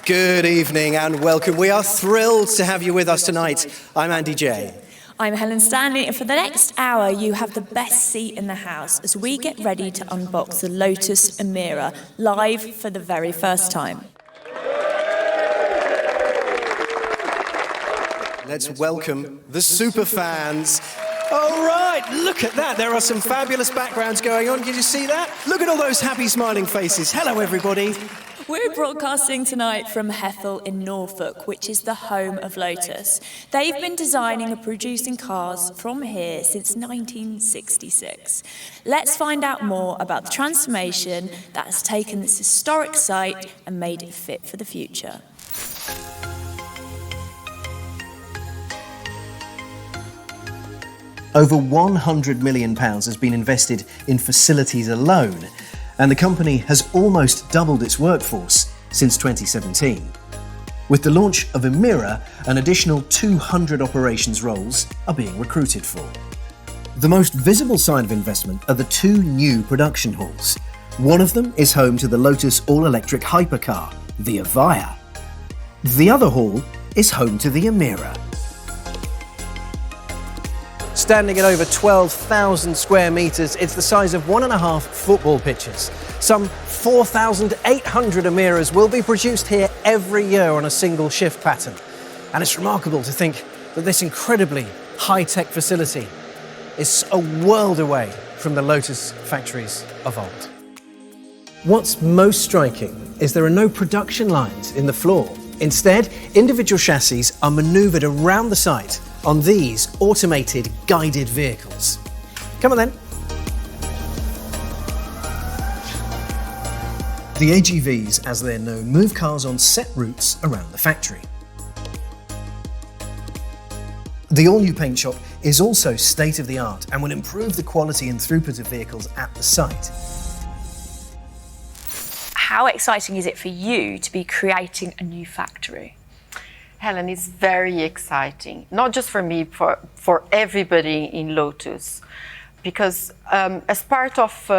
Good evening and welcome. We are thrilled to have you with us tonight. I'm Andy J. I'm Helen Stanley, and for the next hour you have the best seat in the house as we get ready to unbox the Lotus Emira live for the very first time. Let's welcome the superfans. All right, look at that. There are some fabulous backgrounds going on. Did you see that? Look at all those happy smiling faces. Hello, everybody. We're broadcasting tonight from Hethel in Norfolk, which is the home of Lotus. They've been designing and producing cars from here since 1966. Let's find out more about the transformation that has taken this historic site and made it fit for the future. Over £100 million has been invested in facilities alone, and the company has almost doubled its workforce since 2017. With the launch of Emira, an additional 200 operations roles are being recruited for. The most visible sign of investment are the two new production halls. One of them is home to the Lotus all-electric hypercar, the Avaya. The other hall is home to the Emira. Standing at over 12,000 square metres, it's the size of 1.5 football pitches. Some 4,800 Emiras will be produced here every year on a single shift pattern. And it's remarkable to think that this incredibly high-tech facility is a world away from the Lotus factories of old. What's most striking is there are no production lines in the floor. Instead, individual chassis are manoeuvred around the site on these automated guided vehicles. Come on then. The AGVs, as they're known, move cars on set routes around the factory. The all-new paint shop is also state-of-the-art and will improve the quality and throughput of vehicles at the site. How exciting is it for you to be creating a new factory? Helen, it's very exciting, not just for me, for everybody in Lotus, because as part of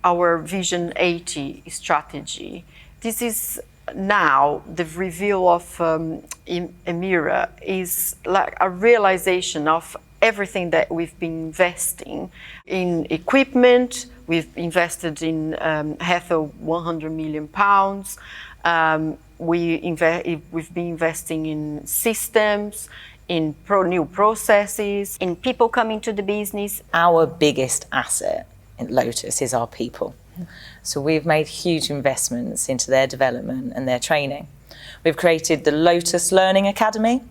our Vision 80 strategy, this is now the reveal of Emira is like a realization of everything that we've been investing in equipment. We've invested in Hethel £100 million. We've been investing in systems, in new processes, in people coming to the business. Our biggest asset in Lotus is our people. So we've made huge investments into their development and their training. We've created the Lotus Learning Academy,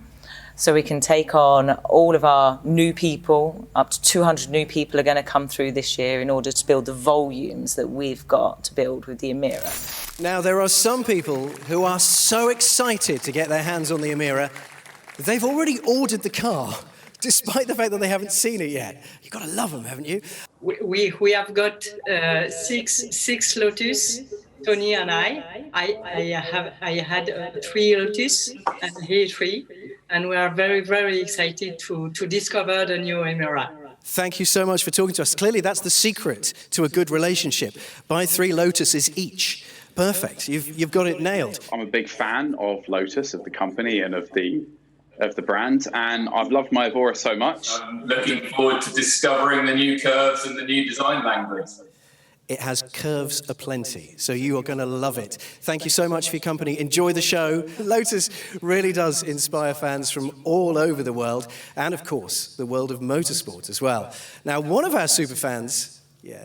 so we can take on all of our new people. Up to 200 new people are going to come through this year in order to build the volumes that we've got to build with the Emira. Now, there are some people who are so excited to get their hands on the Emira, they've already ordered the car, despite the fact that they haven't seen it yet. You've got to love them, haven't you? We have got six Lotus, Tony and I. I had 3 Lotus and he 3, and we are very, very excited to discover the new Emira. Thank you so much for talking to us. Clearly, that's the secret to a good relationship. Buy 3 Lotuses each. Perfect. You've got it nailed. I'm a big fan of Lotus, of the company and of the brand, and I've loved my Evora so much. I'm looking forward to discovering the new curves and the new design language. It has curves aplenty, so you are going to love it. Thank you so much for your company. Enjoy the show. Lotus really does inspire fans from all over the world, and of course, the world of motorsport as well. Now, one of our superfans,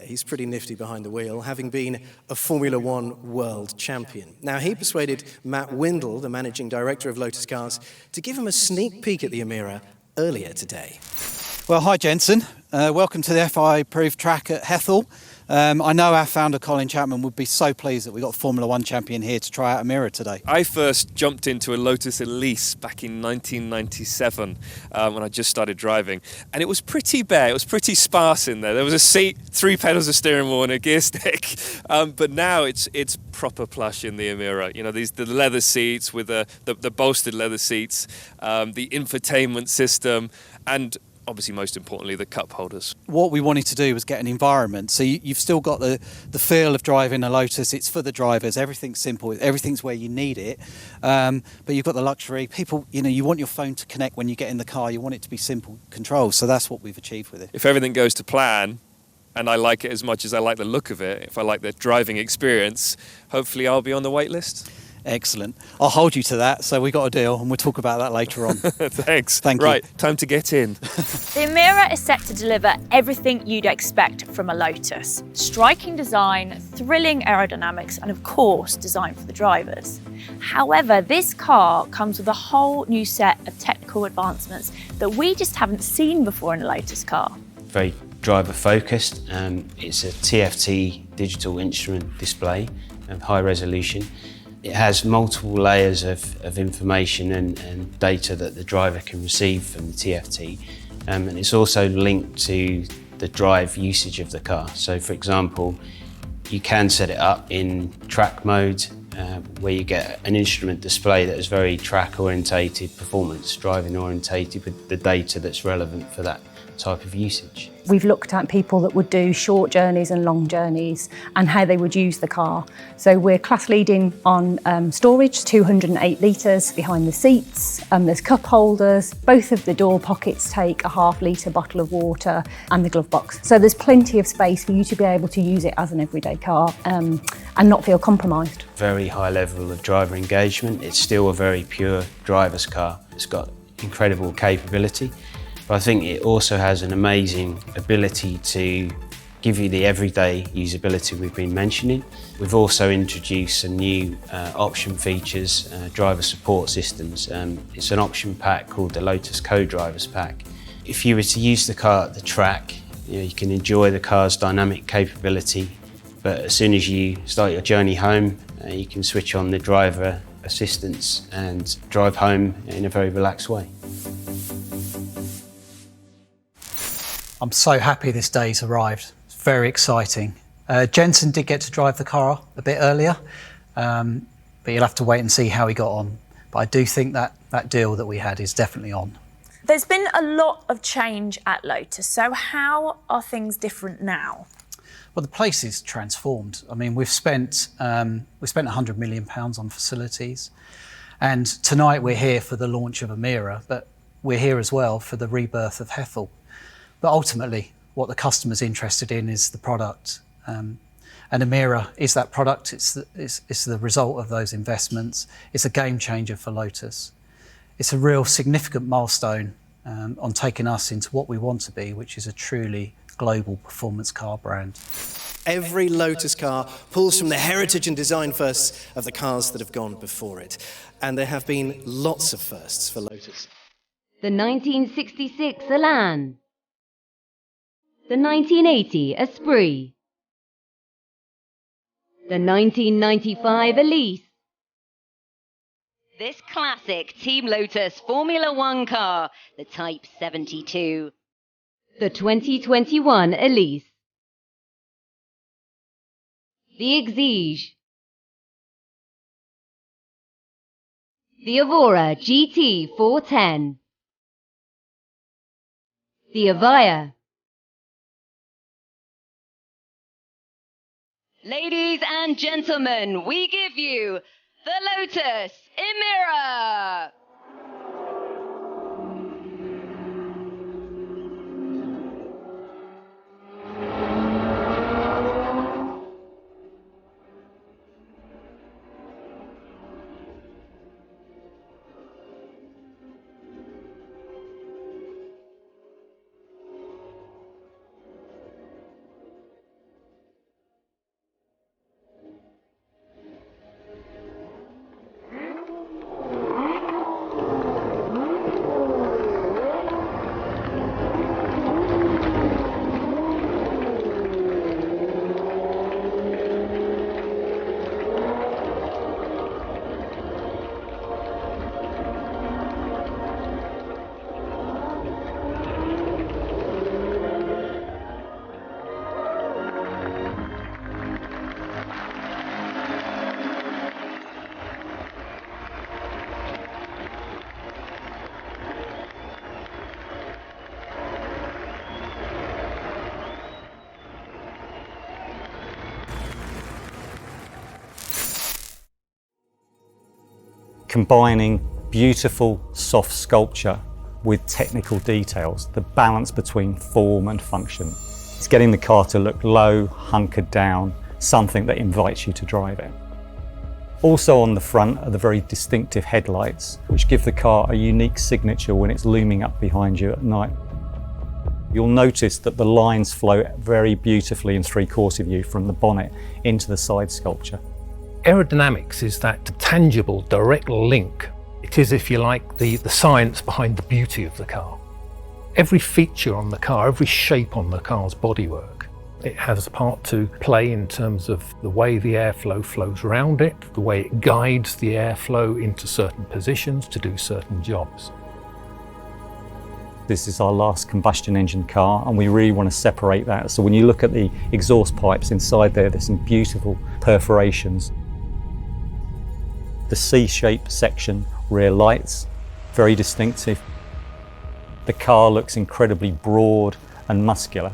he's pretty nifty behind the wheel, having been a Formula One world champion. Now, he persuaded Matt Windle, the managing director of Lotus Cars, to give him a sneak peek at the Emira earlier today. Well, hi, Jensen. Welcome to the FI-approved track at Hethel. I know our founder, Colin Chapman, would be so pleased that we got a Formula One champion here to try out Emira today. I first jumped into a Lotus Elise back in 1997 when I just started driving. And it was pretty bare, it was pretty sparse in there. There was a seat, 3 pedals of steering wheel and a gear stick. But now it's proper plush in the Emira. You know, the leather seats with the bolstered leather seats, the infotainment system, and obviously most importantly the cup holders. What we wanted to do was get an environment. So you've still got the feel of driving a Lotus. It's for the drivers. Everything's simple. Everything's where you need it. But you've got the luxury. People, you want your phone to connect when you get in the car. You want it to be simple controls. So that's what we've achieved with it. If everything goes to plan, and I like it as much as I like the look of it, if I like the driving experience, hopefully I'll be on the wait list. Excellent. I'll hold you to that. So we got a deal, and we'll talk about that later on. Thanks. Thank you. Right, time to get in. The Emira is set to deliver everything you'd expect from a Lotus. Striking design, thrilling aerodynamics, and of course, designed for the drivers. However, this car comes with a whole new set of technical advancements that we just haven't seen before in a Lotus car. Very driver focused. It's a TFT digital instrument display of high resolution. It has multiple layers of information and data that the driver can receive from the TFT, and it's also linked to the drive usage of the car. So for example, you can set it up in track mode, where you get an instrument display that is very track orientated, performance driving orientated, with the data that's relevant for that type of usage. We've looked at people that would do short journeys and long journeys and how they would use the car. So we're class leading on storage, 208 litres behind the seats. There's cup holders. Both of the door pockets take a ½ litre bottle of water and the glove box. So there's plenty of space for you to be able to use it as an everyday car and not feel compromised. Very high level of driver engagement. It's still a very pure driver's car. It's got incredible capability. But I think it also has an amazing ability to give you the everyday usability we've been mentioning. We've also introduced some new option features, driver support systems. It's an option pack called the Lotus Co-Drivers Pack. If you were to use the car at the track, you can enjoy the car's dynamic capability, but as soon as you start your journey home, you can switch on the driver assistance and drive home in a very relaxed way. I'm so happy this day's arrived. It's very exciting. Jensen did get to drive the car a bit earlier, but you'll have to wait and see how he got on. But I do think that deal that we had is definitely on. There's been a lot of change at Lotus, so how are things different now? Well, the place is transformed. I mean, we've spent £100 million on facilities, and tonight we're here for the launch of Emira, but we're here as well for the rebirth of Hethel. But ultimately, what the customer's interested in is the product. And Emira is that product. It's the result of those investments. It's a game changer for Lotus. It's a real significant milestone on taking us into what we want to be, which is a truly global performance car brand. Every Lotus car pulls from the heritage and design firsts of the cars that have gone before it. And there have been lots of firsts for Lotus. The 1966 Elan. The 1980 Esprit. The 1995 Elise. This classic Team Lotus Formula One car, the Type 72. The 2021 Elise. The Exige. The Evora GT 410. The Avaya. Ladies and gentlemen, we give you the Lotus Emira. combining beautiful, soft sculpture with technical details, the balance between form and function. It's getting the car to look low, hunkered down, something that invites you to drive it. Also on the front are the very distinctive headlights, which give the car a unique signature when it's looming up behind you at night. You'll notice that the lines flow very beautifully in three-quarter view from the bonnet into the side sculpture. Aerodynamics is that tangible, direct link. It is, if you like, the science behind the beauty of the car. Every feature on the car, every shape on the car's bodywork, it has a part to play in terms of the way the airflow flows around it, the way it guides the airflow into certain positions to do certain jobs. This is our last combustion engine car, and we really want to separate that. So when you look at the exhaust pipes inside there, there's some beautiful perforations. The C-shaped section, rear lights, very distinctive. The car looks incredibly broad and muscular.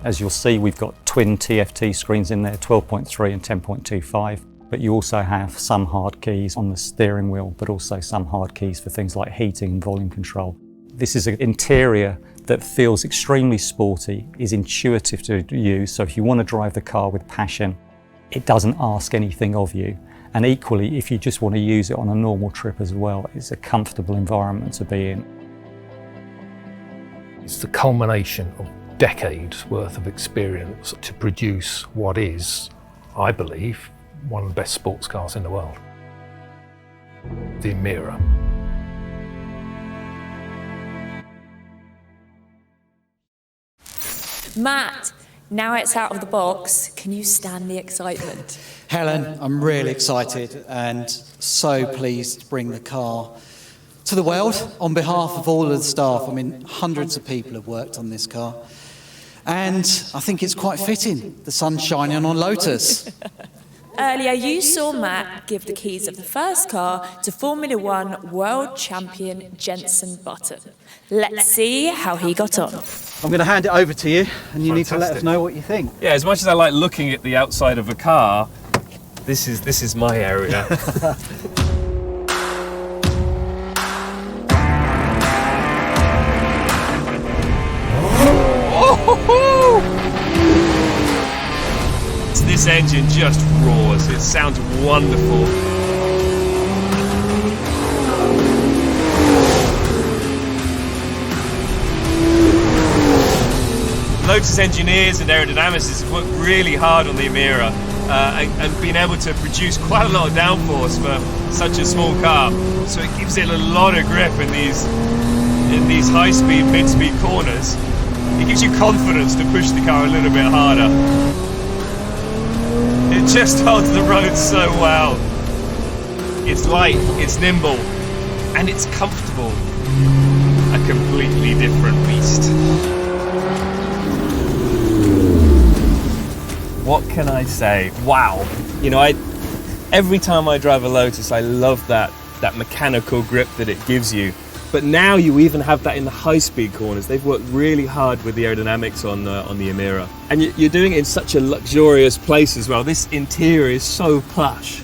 As you'll see, we've got twin TFT screens in there, 12.3 and 10.25, but you also have some hard keys on the steering wheel, but also some hard keys for things like heating and volume control. This is an interior that feels extremely sporty, is intuitive to use, so if you want to drive the car with passion, it doesn't ask anything of you. And equally, if you just want to use it on a normal trip as well, it's a comfortable environment to be in. It's the culmination of decades worth of experience to produce what is, I believe, one of the best sports cars in the world. The Emira. Matt, now it's out of the box, can you stand the excitement? Helen, I'm really excited and so pleased to bring the car to the world on behalf of all of the staff. I mean, hundreds of people have worked on this car. And I think it's quite fitting, the sun's shining on Lotus. Earlier, you saw Matt give the keys of the first car to Formula One world champion Jenson Button. Let's see how he got on. I'm going to hand it over to you, and you need to let us know what you think. Yeah, as much as I like looking at the outside of a car, this is my area. This engine just roars. It sounds wonderful. Lotus engineers and aerodynamicists have worked really hard on the Emira and been able to produce quite a lot of downforce for such a small car. So it gives it a lot of grip in these high-speed, mid-speed corners. It gives you confidence to push the car a little bit harder. It just holds the road so well. It's light, it's nimble, and it's comfortable. A completely different beast. What can I say? Wow. You know, every time I drive a Lotus, I love that mechanical grip that it gives you. But now you even have that in the high-speed corners. They've worked really hard with the aerodynamics on the Emira. And you're doing it in such a luxurious place as well. This interior is so plush.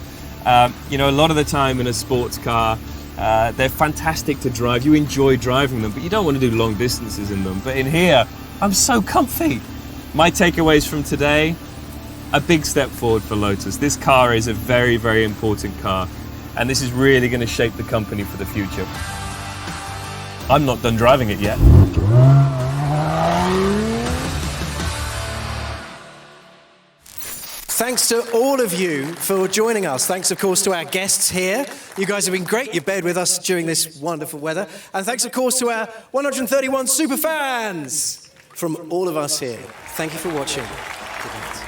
You know, a lot of the time in a sports car, they're fantastic to drive. You enjoy driving them, but you don't want to do long distances in them. But in here, I'm so comfy. My takeaways from today, a big step forward for Lotus. This car is a very, very important car. And this is really going to shape the company for the future. I'm not done driving it yet. Thanks to all of you for joining us. Thanks, of course, to our guests here. You guys have been great. You've bared with us during this wonderful weather. And thanks, of course, to our 131 super fans from all of us here. Thank you for watching. Good night.